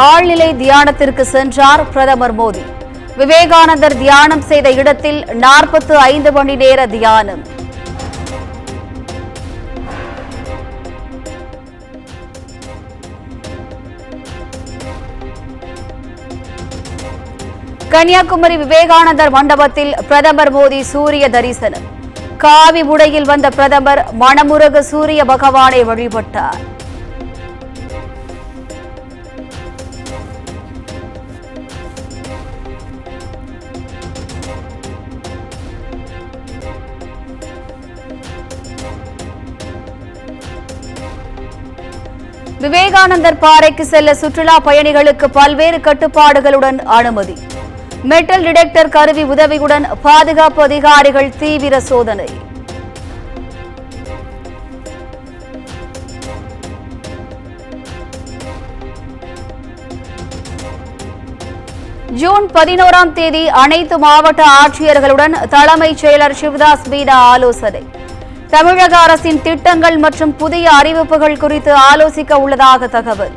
ஆழ்நிலை தியானத்திற்கு சென்றார் பிரதமர் மோடி. விவேகானந்தர் தியானம் செய்த இடத்தில் 45 மணி நேர தியானம். கன்னியாகுமரி விவேகானந்தர் மண்டபத்தில் பிரதமர் மோடி சூரிய தரிசனம். காவி உடையில் வந்த பிரதமர் மனமுருக சூரிய பகவானை வழிபட்டார். விவேகானந்தர் பாறைக்கு செல்ல சுற்றுலா பயணிகளுக்கு பல்வேறு கட்டுப்பாடுகளுடன் அனுமதி. மெட்டல் டிடெக்டர் கருவி உதவியுடன் பாதுகாப்பு அதிகாரிகள் தீவிர சோதனை. ஜூன் 11ஆம் தேதி அனைத்து மாவட்ட ஆட்சியர்களுடன் தலைமைச் செயலர் சிவதாஸ் மீனா ஆலோசனை. தமிழக அரசின் திட்டங்கள் மற்றும் புதிய அறிவிப்புகள் குறித்து ஆலோசிக்க உள்ளதாக தகவல்.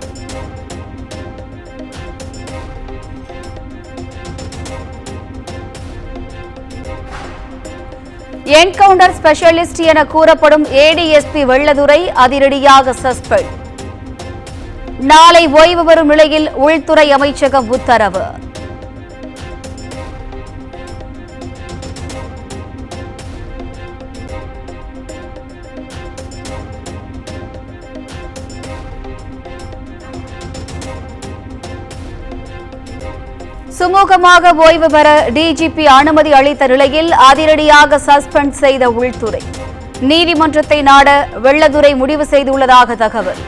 என்கவுண்டர் ஸ்பெஷலிஸ்ட் என கூறப்படும் ஏடிஎஸ்பி வெள்ளதுரை அதிரடியாக சஸ்பெண்ட். நாளை ஓய்வு பெறும் நிலையில் உள்துறை அமைச்சகம் உத்தரவு. சுமூகமாக ஓய்வு பெற டிஜிபி அனுமதி அளித்த நிலையில் அதிரடியாக சஸ்பெண்ட் செய்த உள்துறை. நீதிமன்றத்தை நாட வெள்ளதுரை முடிவு செய்துள்ளதாக தகவல்.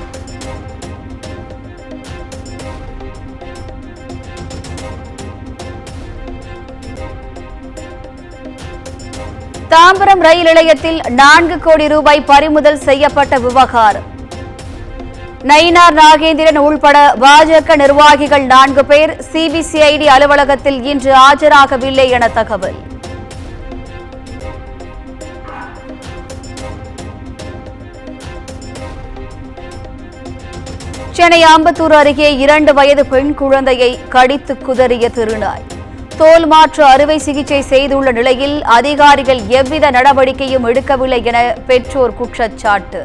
தாம்பரம் ரயில் நிலையத்தில் 4 கோடி ரூபாய் பறிமுதல் செய்யப்பட்ட விவகாரம். நயினார் நாகேந்திரன் உள்பட பாஜக நிர்வாகிகள் 4 பேர் சிபிசிஐடி அலுவலகத்தில் இன்று ஆஜராகவில்லை என தகவல். சென்னை ஆம்பத்தூர் அருகே 2 வயது பெண் குழந்தையை கடித்து குதறிய திருநாய். தோல் மாற்று அறுவை சிகிச்சை செய்துள்ள நிலையில் அதிகாரிகள் எவ்வித நடவடிக்கையும் எடுக்கவில்லை என பெற்றோர் குற்றச்சாட்டு.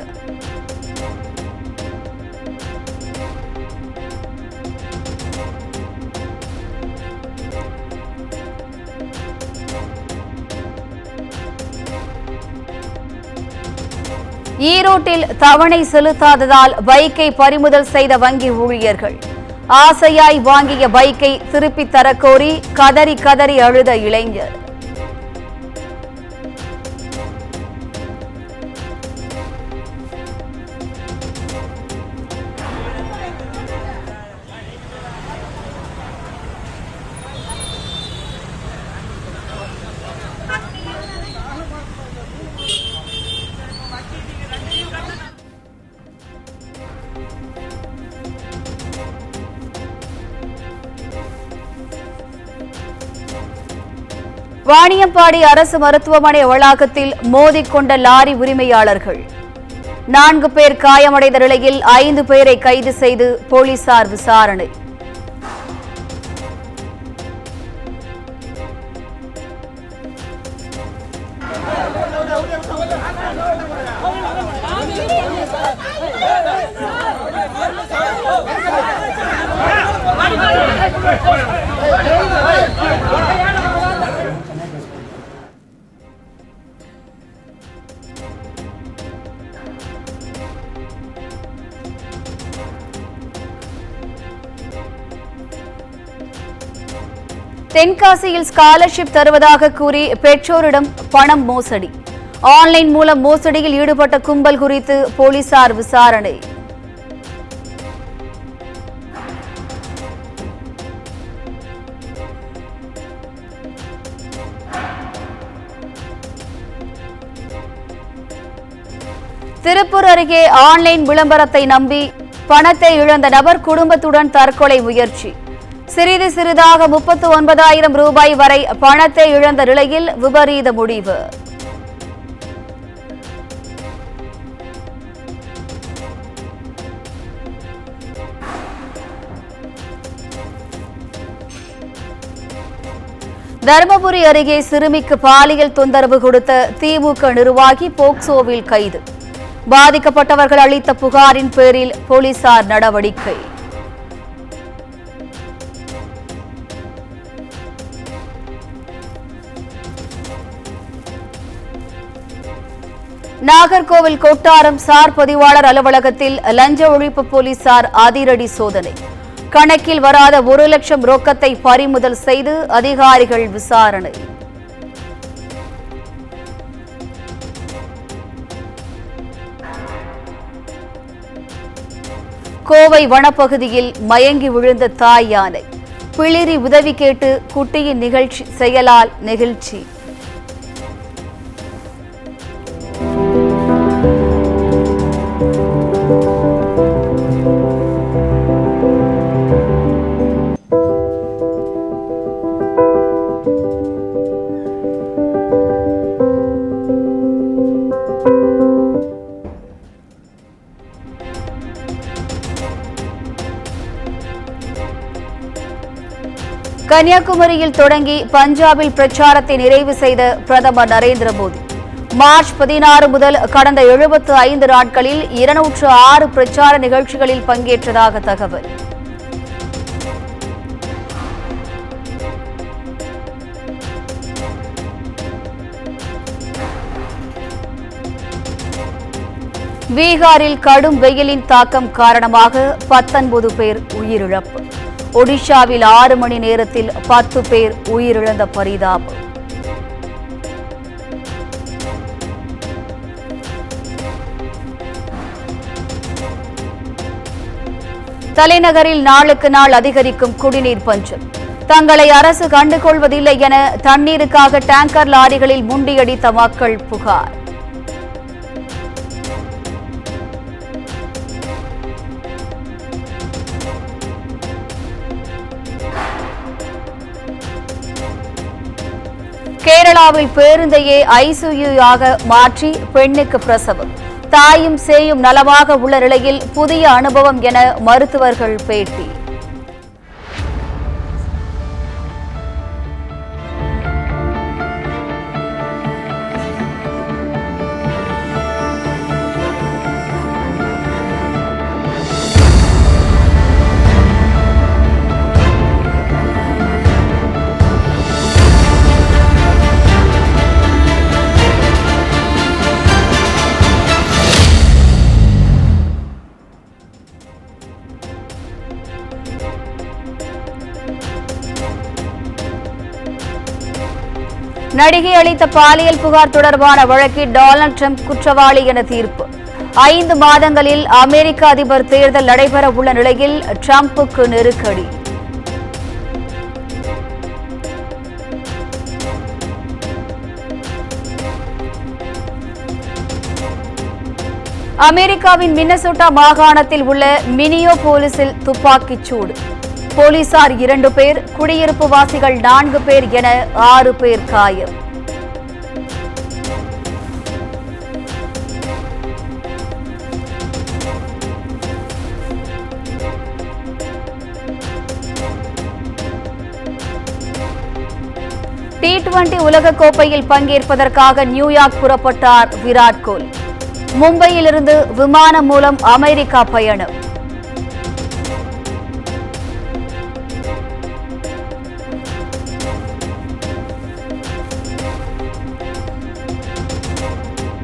ஈரோட்டில் தவணை செலுத்தாததால் பைக்கை பறிமுதல் செய்த வங்கி ஊழியர்கள். ஆசையாய் வாங்கிய பைக்கை திருப்பித் தரக்கோரி கதறி கதறி அழுத இளைஞர். வாணியம்பாடி அரசு மருத்துவமனை வளாகத்தில் மோதிக்கொண்ட லாரி உரிமையாளர்கள். 4 பேர் காயமடைந்த நிலையில் 5 பேரை கைது செய்து போலீசார் விசாரணை. தென்காசியில் ஸ்காலர்ஷிப் தருவதாக கூறி பெற்றோரிடம் பணம் மோசடி. ஆன்லைன் மூலம் மோசடியில் ஈடுபட்ட கும்பல் குறித்து போலீசார் விசாரணை. திருப்பூர் அருகே ஆன்லைன் விளம்பரத்தை நம்பி பணத்தை இழந்த நபர் குடும்பத்துடன் தற்கொலை முயற்சி. சிறிது சிறிதாக 39,000 ரூபாய் வரை பணத்தை இழந்த நிலையில் விபரீத முடிவு. தருமபுரி அருகே சிறுமிக்கு பாலியல் தொந்தரவு கொடுத்த திமுக நிர்வாகி போக்சோவில் கைது. பாதிக்கப்பட்டவர்கள் அளித்த புகாரின் பேரில் போலீசார் நடவடிக்கை. நாகர்கோவில் கொட்டாரம் சார் பதிவாளர் அலுவலகத்தில் லஞ்ச ஒழிப்பு போலீசார் அதிரடி சோதனை. கணக்கில் வராத 1 லட்சம் ரொக்கத்தை பறிமுதல் செய்து அதிகாரிகள் விசாரணை. கோவை வனப்பகுதியில் மயங்கி விழுந்த தாய் யானை. பிளிரி உதவி கேட்டு குட்டியின் நிகழ்ச்சி செயலால் நெகிழ்ச்சி. கன்னியாகுமரியில் தொடங்கி பஞ்சாபில் பிரச்சாரத்தை நிறைவு செய்த பிரதமர் நரேந்திர மோடி மார்ச் 16 முதல் கடந்த 75 நாட்களில் 206 பிரச்சார நிகழ்ச்சிகளில் பங்கேற்றதாக தகவல். பீகாரில் கடும் வெயிலின் தாக்கம் காரணமாக 19 பேர் உயிரிழப்பு. ஒடிஷாவில் 6 மணி நேரத்தில் 10 பேர் உயிரிழந்த பரிதாபம். தலைநகரில் நாளுக்கு நாள் அதிகரிக்கும் குடிநீர் பஞ்சம். தங்களை அரசு கண்டுகொள்வதில்லை என தண்ணீருக்காக டேங்கர் லாரிகளில் முண்டியடித்த மக்கள் புகார். கேரளாவில் பேருந்தையே ஐசியூயாக மாற்றி பெண்ணுக்கு பிரசவம். தாயும் சேயும் நலமாக உள்ள நிலையில் புதிய அனுபவம் என மருத்துவர்கள் பேட்டி. நடிகை அளித்த பாலியல் புகார் தொடர்பான வழக்கில் டொனால்ட் ட்ரம்ப் குற்றவாளி என தீர்ப்பு. 5 மாதங்களில் அமெரிக்க அதிபர் தேர்தல் நடைபெற உள்ள நிலையில் ட்ரம்புக்கு நெருக்கடி. அமெரிக்காவின் மின்னசோட்டா மாகாணத்தில் உள்ள மினியோபோலிஸில் துப்பாக்கிச் சூடு. போலீசார் 2 பேர், குடியிருப்புவாசிகள் 4 பேர் என 6 பேர் காயம். T20 உலகக்கோப்பையில் பங்கேற்பதற்காக நியூயார்க் புறப்பட்டார் விராட் கோலி. மும்பையிலிருந்து விமானம் மூலம் அமெரிக்கா பயணம்.